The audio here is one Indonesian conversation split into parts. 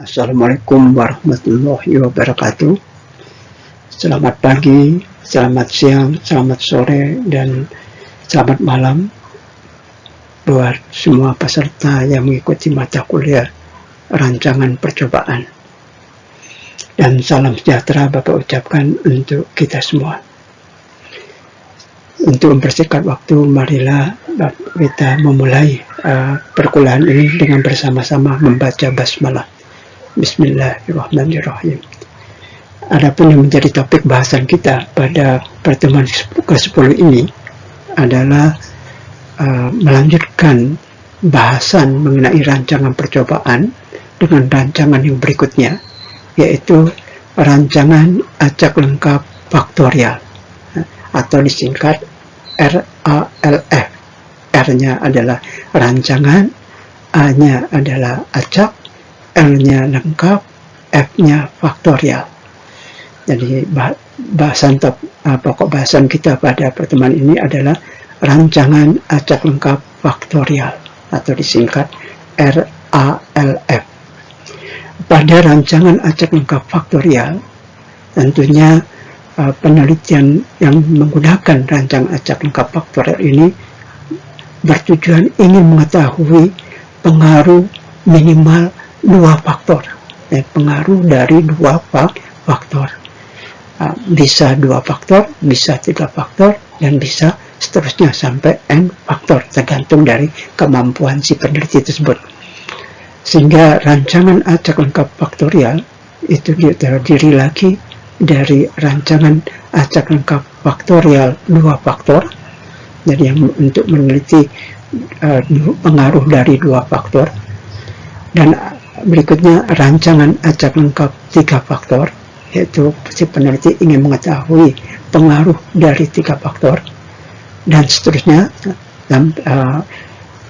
Assalamualaikum warahmatullahi wabarakatuh. Selamat pagi, selamat siang, selamat sore, dan selamat malam buat semua peserta yang mengikuti mata kuliah rancangan percobaan. Dan salam sejahtera Bapak ucapkan untuk kita semua. Untuk mempersingkat waktu, marilah kita memulai perkuliahan ini dengan bersama-sama membaca basmalah. Bismillahirrahmanirrahim. Adapun yang menjadi topik bahasan kita pada pertemuan ke-10 ini adalah melanjutkan bahasan mengenai rancangan percobaan dengan rancangan yang berikutnya, yaitu rancangan acak lengkap faktorial atau disingkat RALF. R-nya adalah rancangan, A-nya adalah acak, L-nya lengkap, F-nya faktorial. Jadi pokok bahasan kita pada pertemuan ini adalah rancangan acak lengkap faktorial atau disingkat RALF. Pada rancangan acak lengkap faktorial, tentunya penelitian yang menggunakan rancangan acak lengkap faktorial ini bertujuan ingin mengetahui pengaruh minimal dua faktor, pengaruh dari dua faktor. Bisa dua faktor, bisa tiga faktor, dan bisa seterusnya sampai n faktor, tergantung dari kemampuan si peneliti tersebut. Sehingga rancangan acak lengkap faktorial itu terdiri lagi dari rancangan acak lengkap faktorial dua faktor. Jadi yang untuk meneliti pengaruh dari dua faktor, dan berikutnya rancangan acak lengkap tiga faktor, yaitu si peneliti ingin mengetahui pengaruh dari tiga faktor, dan seterusnya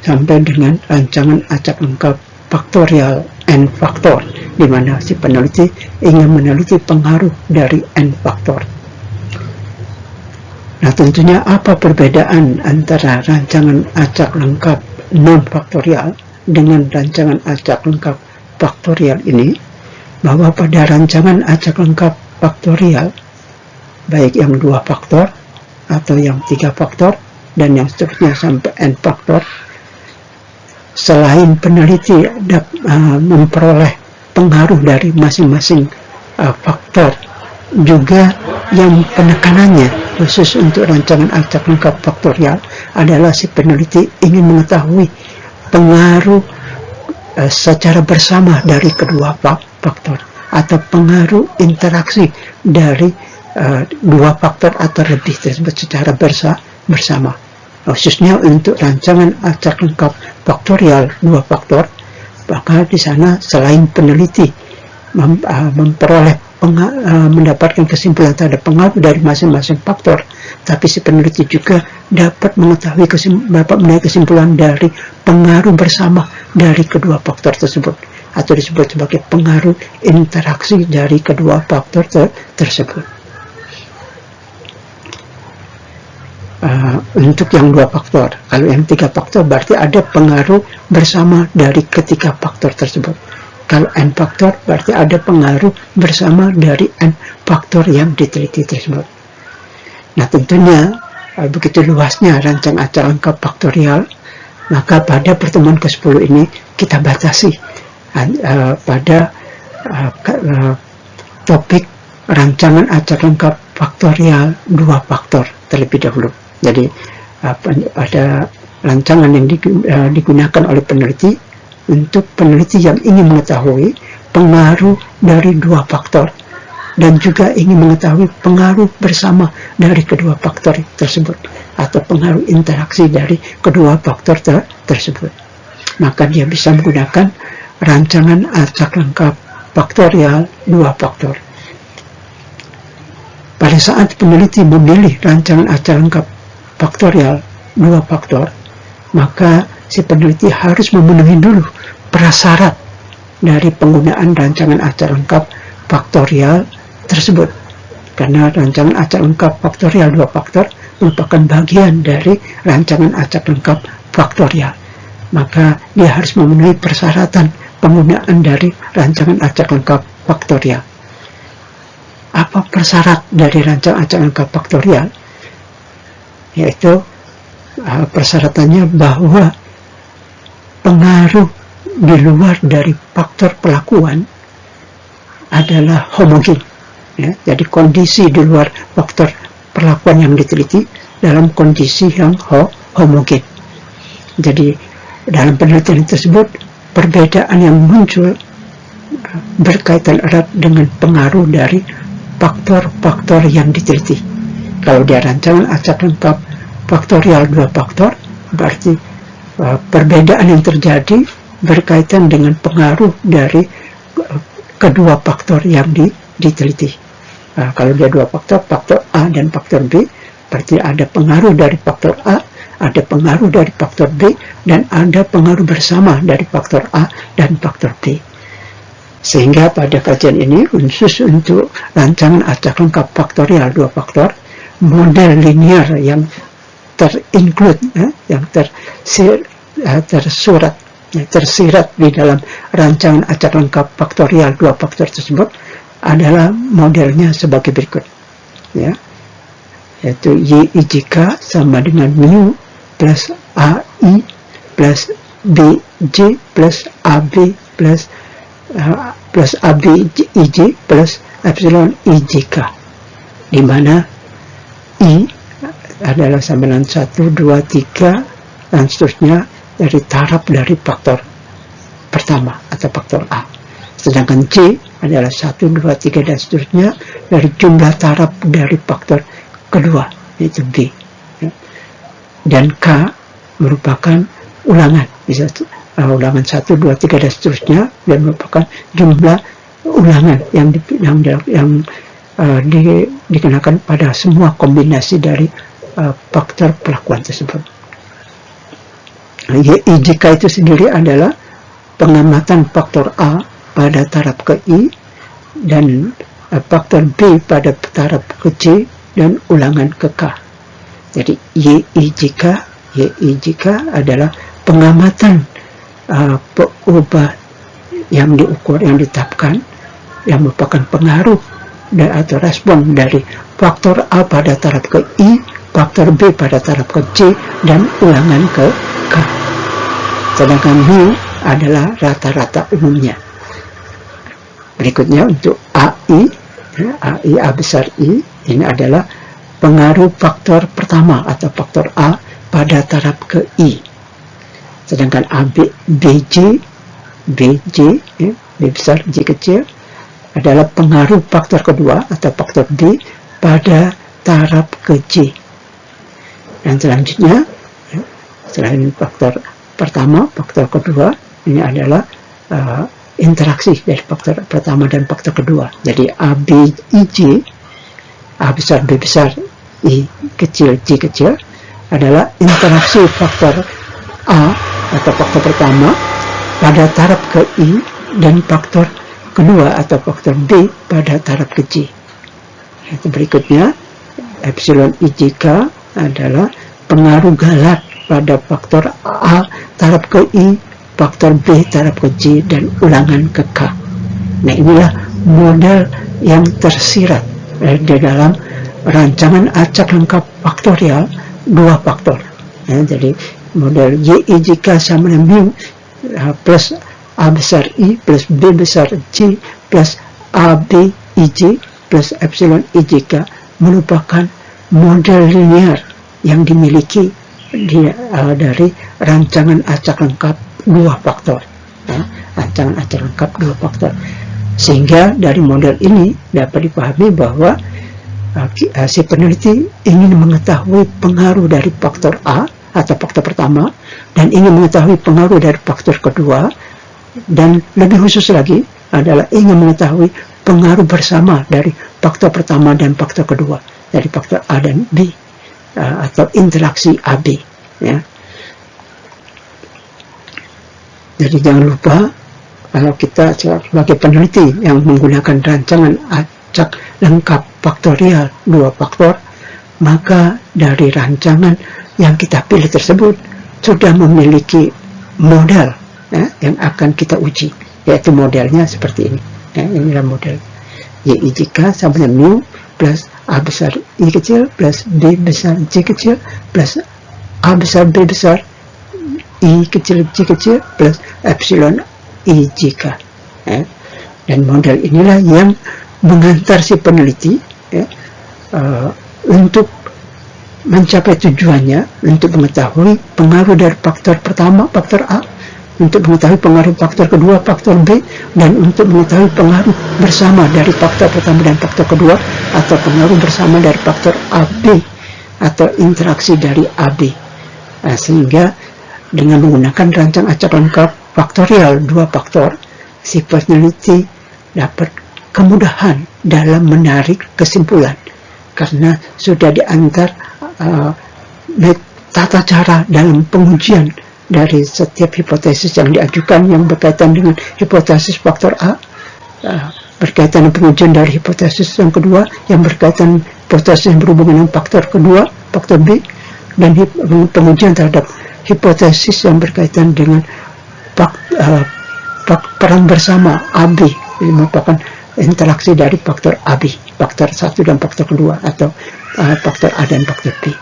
sampai dengan rancangan acak lengkap faktorial n faktor, di mana si peneliti ingin meneliti pengaruh dari n faktor. Nah, tentunya apa perbedaan antara rancangan acak lengkap non faktorial dengan rancangan acak lengkap faktorial ini? Bahwa pada rancangan acak lengkap faktorial, baik yang dua faktor atau yang tiga faktor dan yang seterusnya sampai n faktor, selain peneliti memperoleh pengaruh dari masing-masing faktor, juga yang penekanannya khusus untuk rancangan acak lengkap faktorial adalah si peneliti ingin mengetahui pengaruh secara bersama dari kedua faktor, atau pengaruh interaksi dari dua faktor atau lebih tersebut secara bersama. Khususnya untuk rancangan acak lengkap faktorial dua faktor, maka di sana selain peneliti mendapatkan kesimpulan terhadap pengaruh dari masing-masing faktor, tapi si peneliti juga dapat mengetahui kesimpulan dari pengaruh bersama dari kedua faktor tersebut, atau disebut sebagai pengaruh interaksi dari kedua faktor tersebut. Untuk yang dua faktor, kalau yang tiga faktor berarti ada pengaruh bersama dari ketiga faktor tersebut. Kalau n faktor berarti ada pengaruh bersama dari n faktor yang diteliti tersebut. Nah, tentunya begitu luasnya rancangan acak lengkap faktorial, maka pada pertemuan ke-10 ini kita batasi pada topik rancangan acak lengkap faktorial dua faktor terlebih dahulu. Jadi pada rancangan yang digunakan oleh peneliti, untuk peneliti yang ingin mengetahui pengaruh dari dua faktor dan juga ingin mengetahui pengaruh bersama dari kedua faktor tersebut, atau pengaruh interaksi dari kedua faktor tersebut, maka dia bisa menggunakan rancangan acak lengkap faktorial dua faktor. Pada saat peneliti memilih rancangan acak lengkap faktorial dua faktor, maka si peneliti harus memenuhi dulu prasyarat dari penggunaan rancangan acak lengkap faktorial tersebut, karena rancangan acak lengkap faktorial dua faktor merupakan bagian dari rancangan acak lengkap faktorial, maka dia harus memenuhi persyaratan penggunaan dari rancangan acak lengkap faktorial. Apa persyarat dari rancangan acak lengkap faktorial? Yaitu persyaratannya bahwa pengaruh di luar dari faktor pelakuan adalah homogen. Ya, jadi kondisi di luar faktor perlakuan yang diteliti dalam kondisi yang homogen. Jadi dalam penelitian tersebut perbedaan yang muncul berkaitan erat dengan pengaruh dari faktor-faktor yang diteliti. Kalau dia rancangan acak lengkap faktorial 2 faktor, berarti perbedaan yang terjadi berkaitan dengan pengaruh dari kedua faktor yang diteliti. Kalau dia 2 faktor, faktor A dan faktor B, berarti ada pengaruh dari faktor A, ada pengaruh dari faktor B, dan ada pengaruh bersama dari faktor A dan faktor B. Sehingga pada kajian ini, khusus untuk rancangan acak lengkap faktorial 2 faktor, model linear yang terinclude, yang tersirat di dalam rancangan acak lengkap faktorial 2 faktor tersebut adalah modelnya sebagai berikut, ya, yaitu YIJK sama dengan mu plus AI plus BJ plus AB plus ABIJ plus epsilon IJK, di mana I adalah sama dengan 1, 2, 3 dan seterusnya dari taraf dari faktor pertama atau faktor A. Sedangkan C adalah 1, 2, 3 dan seterusnya dari jumlah taraf dari faktor kedua, yaitu B. Dan K merupakan ulangan, bisa ulangan 1, 2, 3 dan seterusnya, dan merupakan jumlah ulangan yang dikenakan pada semua kombinasi dari faktor pelakuan tersebut. YIJK itu sendiri adalah pengamatan faktor A pada taraf ke I dan faktor B pada taraf ke C dan ulangan ke K. Jadi YIJK adalah pengamatan perubahan yang diukur, yang ditetapkan, yang merupakan pengaruh atau respon dari faktor A pada taraf ke I, faktor B pada taraf ke C, dan ulangan ke K. Sedangkan mu adalah rata-rata umumnya. Berikutnya untuk AI, A besar I, ini adalah pengaruh faktor pertama atau faktor A pada taraf ke I. Sedangkan BJ, B besar, J kecil, adalah pengaruh faktor kedua atau faktor B pada taraf ke J. Dan selanjutnya, selain faktor pertama, faktor kedua, ini adalah interaksi dari faktor pertama dan faktor kedua. Jadi ABIJ, A besar, B besar, I kecil, J kecil, adalah interaksi faktor A atau faktor pertama pada taraf ke I dan faktor kedua atau faktor B pada taraf ke J. Itu berikutnya, epsilon IJK adalah pengaruh galat pada faktor A taraf ke I, faktor B taraf ke J, dan ulangan ke K. Nah, inilah model yang tersirat di dalam rancangan acak lengkap faktorial 2 faktor. Jadi model YIJK sama dengan mu plus A besar I plus B besar J plus ABIJ plus epsilon IJK merupakan model linear yang dimiliki dari rancangan acak lengkap 2 faktor. Rancangan acak lengkap 2 faktor. Sehingga dari model ini dapat dipahami bahwa si peneliti ingin mengetahui pengaruh dari faktor A atau faktor pertama dan ingin mengetahui pengaruh dari faktor kedua, dan lebih khusus lagi adalah ingin mengetahui pengaruh bersama dari faktor pertama dan faktor kedua, dari faktor A dan B atau interaksi AB, ya. Jadi jangan lupa, kalau kita sebagai peneliti yang menggunakan rancangan acak lengkap faktorial 2 faktor, maka dari rancangan yang kita pilih tersebut sudah memiliki model, ya, yang akan kita uji. yaitu modelnya seperti ini. Inilah model YIJK sama dengan mu plus A besar I kecil plus B besar J kecil plus A besar B besar I kecil J kecil plus epsilon IJK. Dan model inilah yang mengantar si peneliti untuk mencapai tujuannya, untuk mengetahui pengaruh dari faktor pertama, faktor A, untuk mengetahui pengaruh faktor kedua, faktor B, dan untuk mengetahui pengaruh bersama dari faktor pertama dan faktor kedua, atau pengaruh bersama dari faktor AB, atau interaksi dari AB. Sehingga dengan menggunakan rancang acak lengkap faktorial 2 faktor, si peneliti dapat kemudahan dalam menarik kesimpulan, karena sudah diantar tata cara dalam pengujian dari setiap hipotesis yang diajukan yang berkaitan dengan hipotesis faktor A, berkaitan dengan pengujian dari hipotesis yang kedua yang berkaitan hipotesis yang berhubungan dengan faktor kedua, faktor B, dan pengujian terhadap hipotesis yang berkaitan dengan peran bersama AB, ini merupakan interaksi dari faktor AB, faktor 1 dan faktor kedua, atau faktor A dan faktor B.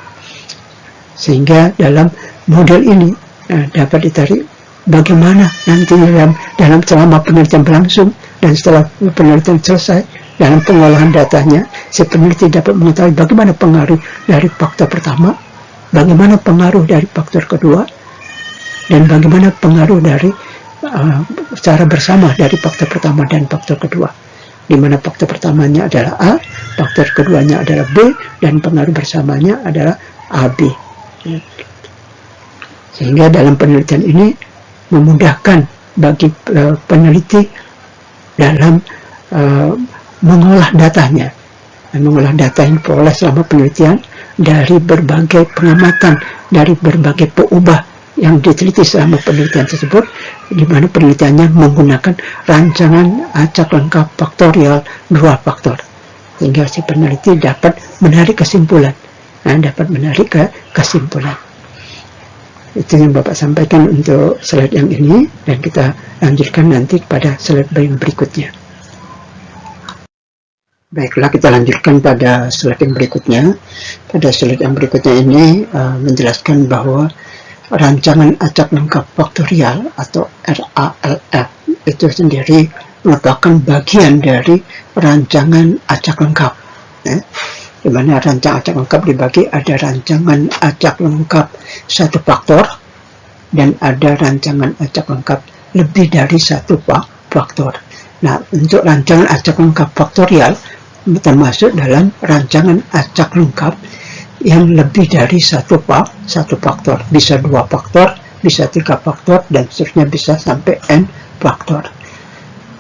Sehingga dalam model ini dapat ditarik bagaimana nantinya dalam selama penelitian berlangsung dan setelah penelitian selesai, dalam pengolahan datanya, si peneliti dapat mengetahui bagaimana pengaruh dari faktor pertama, bagaimana pengaruh dari faktor kedua, dan bagaimana pengaruh dari secara bersama dari faktor pertama dan faktor kedua, di mana faktor pertamanya adalah A, faktor keduanya adalah B, dan pengaruh bersamanya adalah AB. Sehingga dalam penelitian ini memudahkan bagi peneliti dalam mengolah datanya, mengolah data yang diperoleh selama penelitian dari berbagai pengamatan, dari berbagai peubah yang diteliti selama penelitian tersebut, di mana penelitiannya menggunakan rancangan acak lengkap faktorial 2 faktor, sehingga si peneliti dapat menarik kesimpulan. Itu yang Bapak sampaikan untuk slide yang ini, dan kita lanjutkan nanti pada slide yang berikutnya. Baiklah, kita lanjutkan pada slide yang berikutnya. Pada slide yang berikutnya ini menjelaskan bahwa rancangan acak lengkap faktorial atau RALF itu sendiri merupakan bagian dari rancangan acak lengkap. Di mana rancangan acak lengkap dibagi, ada rancangan acak lengkap 1 faktor dan ada rancangan acak lengkap lebih dari 1 faktor. Nah, untuk rancangan acak lengkap faktorial termasuk dalam rancangan acak lengkap yang lebih dari 1 faktor, bisa 2 faktor, bisa 3 faktor, dan seterusnya bisa sampai n faktor.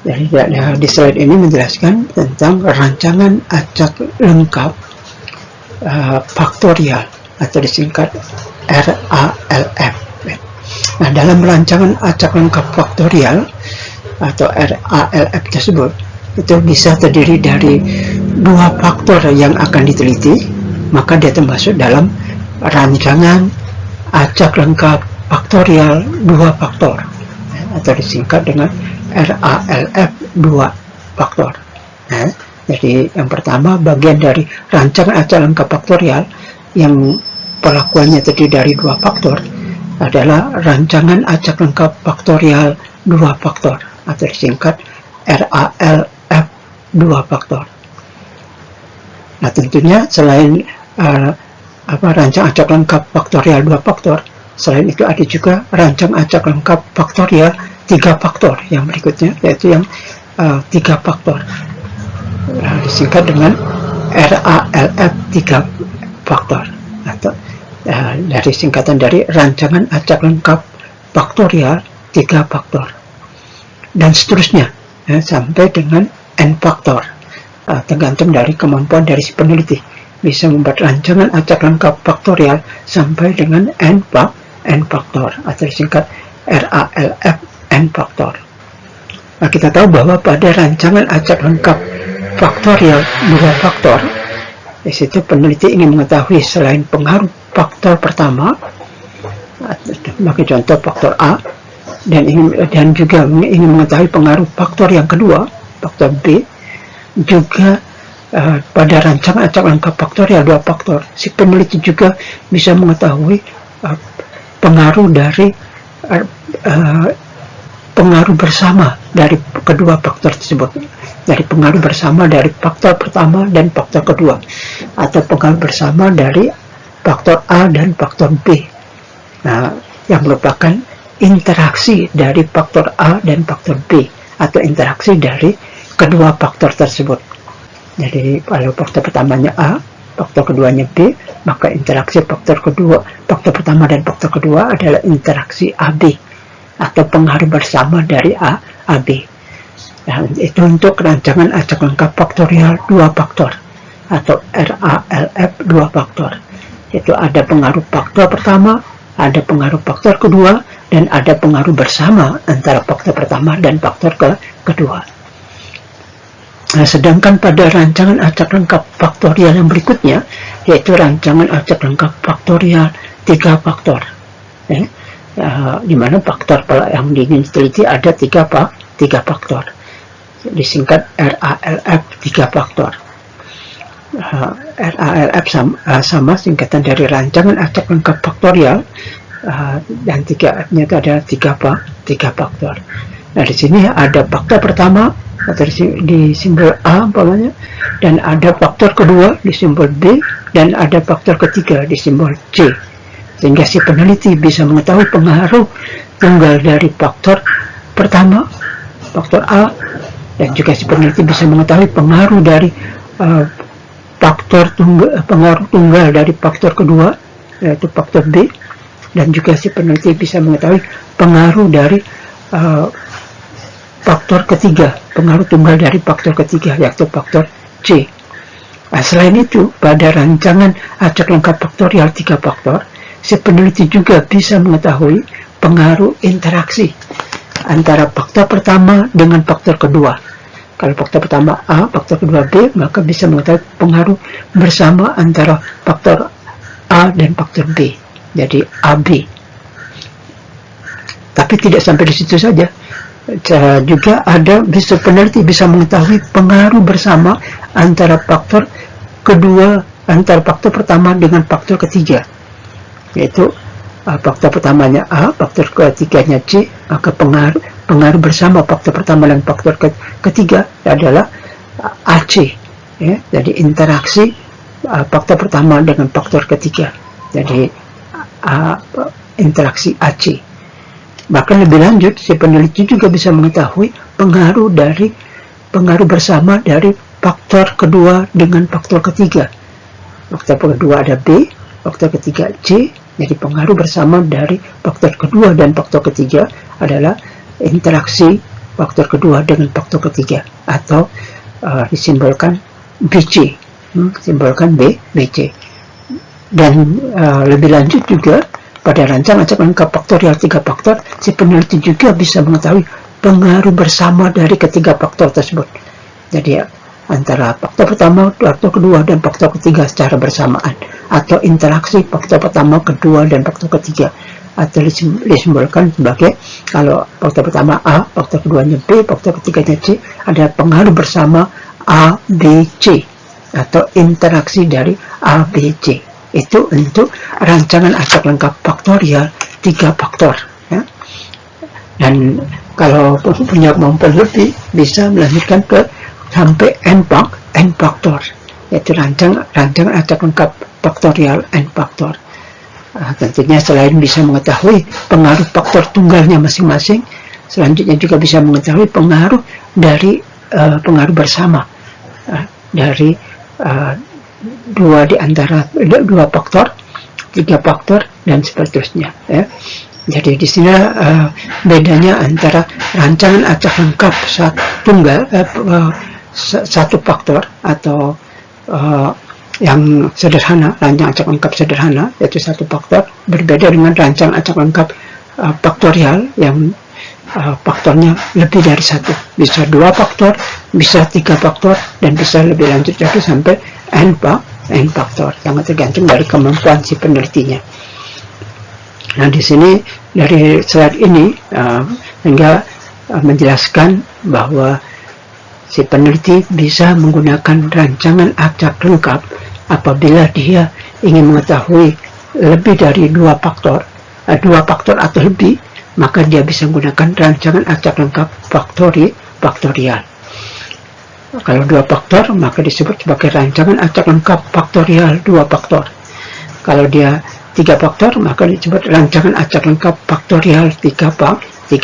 Jadi di slide ini menjelaskan tentang rancangan acak lengkap faktorial atau disingkat RALF. Nah, dalam rancangan acak lengkap faktorial atau RALF tersebut itu bisa terdiri dari 2 faktor yang akan diteliti, maka dia termasuk dalam rancangan acak lengkap faktorial 2 faktor atau disingkat dengan RALF 2 faktor. Jadi yang pertama, bagian dari rancangan acak lengkap faktorial yang perlakuannya terdiri dari 2 faktor adalah rancangan acak lengkap faktorial 2 faktor atau disingkat RALF 2 faktor. Nah, tentunya selain rancangan acak lengkap faktorial 2 faktor, selain itu ada juga rancangan acak lengkap faktorial 3 faktor yang berikutnya, yaitu yang 3 faktor. Disingkat dengan RALF 3 faktor atau dari singkatan dari rancangan acak lengkap faktorial 3 faktor, dan seterusnya sampai dengan n faktor, tergantung dari kemampuan dari si peneliti bisa membuat rancangan acak lengkap faktorial sampai dengan n faktor atau disingkat RALF n faktor. Nah, kita tahu bahwa pada rancangan acak lengkap faktorial 2 faktor, di situ peneliti ingin mengetahui selain pengaruh faktor pertama, sebagai contoh faktor A, dan juga ingin mengetahui pengaruh faktor yang kedua, faktor B, juga pada rancangan acak lengkap faktorial 2 faktor, si peneliti juga bisa mengetahui pengaruh dari pengaruh bersama dari kedua faktor tersebut, dari pengaruh bersama dari faktor pertama dan faktor kedua, atau pengaruh bersama dari faktor A dan faktor B, yang merupakan interaksi dari faktor A dan faktor B, atau interaksi dari kedua faktor tersebut. Jadi kalau faktor pertamanya A, faktor keduanya B, maka interaksi faktor pertama dan faktor kedua adalah interaksi AB, atau pengaruh bersama dari AB. Itu untuk rancangan acak lengkap faktorial 2 faktor, atau RALF 2 faktor. Itu ada pengaruh faktor pertama, ada pengaruh faktor kedua, dan ada pengaruh bersama antara faktor pertama dan faktor kedua. Sedangkan pada rancangan acak lengkap faktorial yang berikutnya, yaitu rancangan acak lengkap faktorial 3 faktor, di mana faktor yang ingin diteliti ada 3 faktor, disingkat RALF 3 faktor. RALF sama singkatan dari rancangan acak lengkap faktorial, dan 3F-nya itu adalah 3 faktor. Nah, di sini ada faktor pertama atau di simbol A umpamanya, dan ada faktor kedua di simbol B, dan ada faktor ketiga di simbol C, sehingga si peneliti bisa mengetahui pengaruh tunggal dari faktor pertama, faktor A, dan juga si peneliti bisa mengetahui pengaruh dari pengaruh tunggal dari faktor kedua, yaitu faktor B, dan juga si peneliti bisa mengetahui pengaruh dari faktor ketiga, pengaruh tunggal dari faktor ketiga, yaitu faktor C. Selain itu, pada rancangan acak lengkap faktorial 3 faktor, si peneliti juga bisa mengetahui pengaruh interaksi antara faktor pertama dengan faktor kedua. Kalau faktor pertama A, faktor kedua B, maka bisa mengetahui pengaruh bersama antara faktor A dan faktor B, jadi AB. Tapi tidak sampai di situ saja, juga ada peneliti bisa mengetahui pengaruh bersama antara faktor kedua, antara faktor pertama dengan faktor ketiga, yaitu faktor pertamanya A, faktor ketiganya C, maka pengaruh bersama faktor pertama dan faktor ketiga adalah AC, jadi interaksi faktor pertama dengan faktor ketiga, jadi interaksi AC. Bahkan lebih lanjut, si peneliti juga bisa mengetahui pengaruh bersama dari faktor kedua dengan faktor ketiga. Faktor kedua ada B, faktor ketiga C, jadi pengaruh bersama dari faktor kedua dan faktor ketiga adalah interaksi faktor kedua dengan faktor ketiga, atau disimbolkan BC, simbolkan BC. Dan lebih lanjut juga, pada rancangan acak lengkap faktorial 3 faktor, si peneliti juga bisa mengetahui pengaruh bersama dari ketiga faktor tersebut. Jadi antara faktor pertama, faktor kedua, dan faktor ketiga secara bersamaan, atau interaksi faktor pertama, kedua, dan faktor ketiga, atau disimbolkan sebagai, kalau faktor pertama A, faktor keduanya B, faktor ketiganya C, ada pengaruh bersama A, B, C, atau interaksi dari A, B, C. Itu untuk rancangan acak lengkap faktorial 3 faktor, ya. Dan kalau punya kemampuan lebih, bisa melanjutkan ke sampai n faktor, yaitu rancangan acak lengkap faktorial n faktor. Tentunya selain bisa mengetahui pengaruh faktor tunggalnya masing-masing, selanjutnya juga bisa mengetahui pengaruh dari pengaruh bersama dari dua faktor, 3 faktor, dan seterusnya, ya. Jadi di sini bedanya antara rancangan acak lengkap satu faktor atau yang sederhana, rancangan acak lengkap sederhana yaitu 1 faktor, berbeda dengan rancangan acak lengkap faktorial yang faktornya lebih dari 1, bisa 2 faktor, bisa 3 faktor, dan bisa lebih lanjut lagi sampai n faktor, sangat tergantung dari kemampuan si penelitinya. Nah, di sini dari slide ini hingga menjelaskan bahwa si peneliti bisa menggunakan rancangan acak lengkap apabila dia ingin mengetahui lebih dari dua faktor atau lebih, maka dia bisa menggunakan rancangan acak lengkap faktorial. Kalau dua faktor, maka disebut sebagai rancangan acak lengkap faktorial dua faktor. Kalau dia tiga faktor, maka disebut rancangan acak lengkap faktorial tiga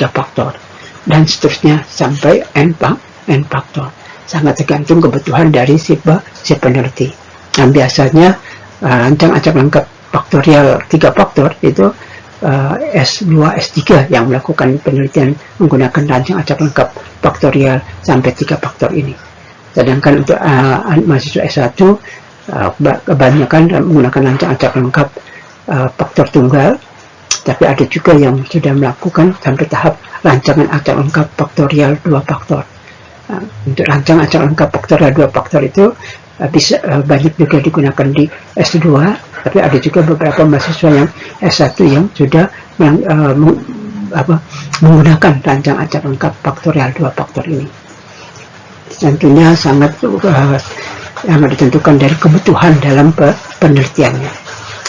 faktor, dan seterusnya sampai n faktor. Sangat tergantung kebutuhan dari si peneliti. Dan biasanya rancangan acak lengkap faktorial tiga faktor itu S2, S3 yang melakukan penelitian menggunakan rancangan acak lengkap faktorial sampai 3 faktor ini. Sedangkan untuk mahasiswa S1 kebanyakan menggunakan rancangan acak lengkap faktor tunggal, tapi ada juga yang sudah melakukan sampai tahap rancangan acak lengkap faktorial 2 faktor. Untuk rancangan acak lengkap faktorial 2 faktor itu bisa banyak juga digunakan di S2, tapi ada juga beberapa mahasiswa yang S1 yang sudah menggunakan rancangan acak lengkap faktorial 2 faktor ini. Tentunya sangat ditentukan dari kebutuhan dalam penelitiannya.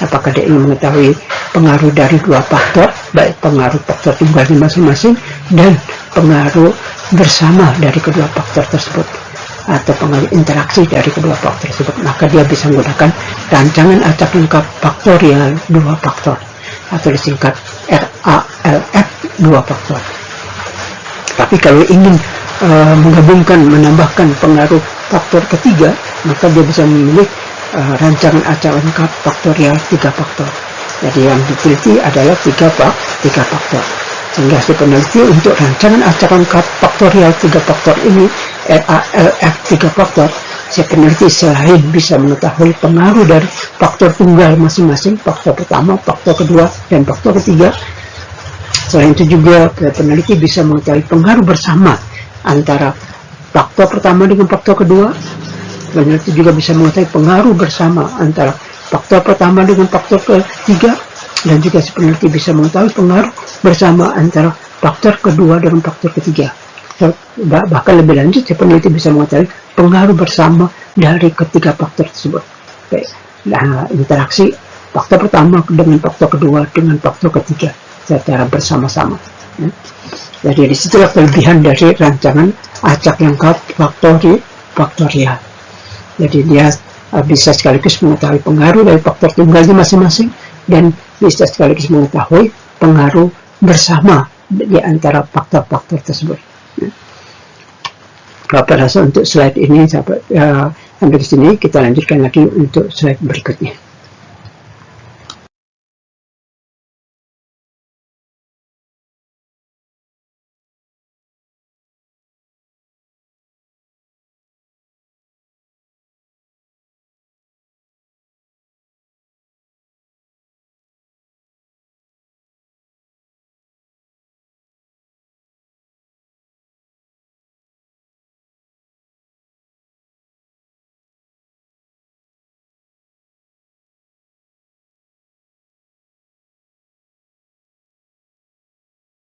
Apakah dia ingin mengetahui pengaruh dari 2 faktor, baik pengaruh faktor tunggalnya masing-masing dan pengaruh bersama dari kedua faktor tersebut, atau pengaruh interaksi dari kedua faktor tersebut, maka dia bisa menggunakan rancangan acak lengkap faktorial 2 faktor atau disingkat RALF 2 faktor. Tapi kalau ingin menambahkan pengaruh faktor ketiga, maka dia bisa memilih rancangan acak lengkap faktorial 3 faktor. Jadi yang diteliti adalah 3 faktor. Sehingga si peneliti untuk rancangan acak lengkap faktorial 3 faktor ini, RALF 3 faktor, si peneliti selain bisa mengetahui pengaruh dari faktor tunggal masing-masing, faktor pertama, faktor kedua, dan faktor ketiga, selain itu juga peneliti bisa mengetahui pengaruh bersama antara faktor pertama dengan faktor kedua. Peneliti juga bisa mengetahui pengaruh bersama antara faktor pertama dengan faktor ketiga, dan juga si peneliti bisa mengetahui pengaruh bersama antara faktor kedua dengan faktor ketiga. Bahkan lebih lanjut, si peneliti bisa mengetahui pengaruh bersama dari ketiga faktor tersebut. Nah, interaksi faktor pertama dengan faktor kedua dengan faktor ketiga secara bersama-sama. Jadi disitulah kelebihan dari rancangan acak lengkap faktorial. Jadi dia bisa sekaligus mengetahui pengaruh dari faktor tunggalnya masing-masing dan bisa sekaligus mengetahui pengaruh bersama di antara faktor-faktor tersebut. Bapak rasa untuk slide ini sampai di sini, kita lanjutkan lagi untuk slide berikutnya.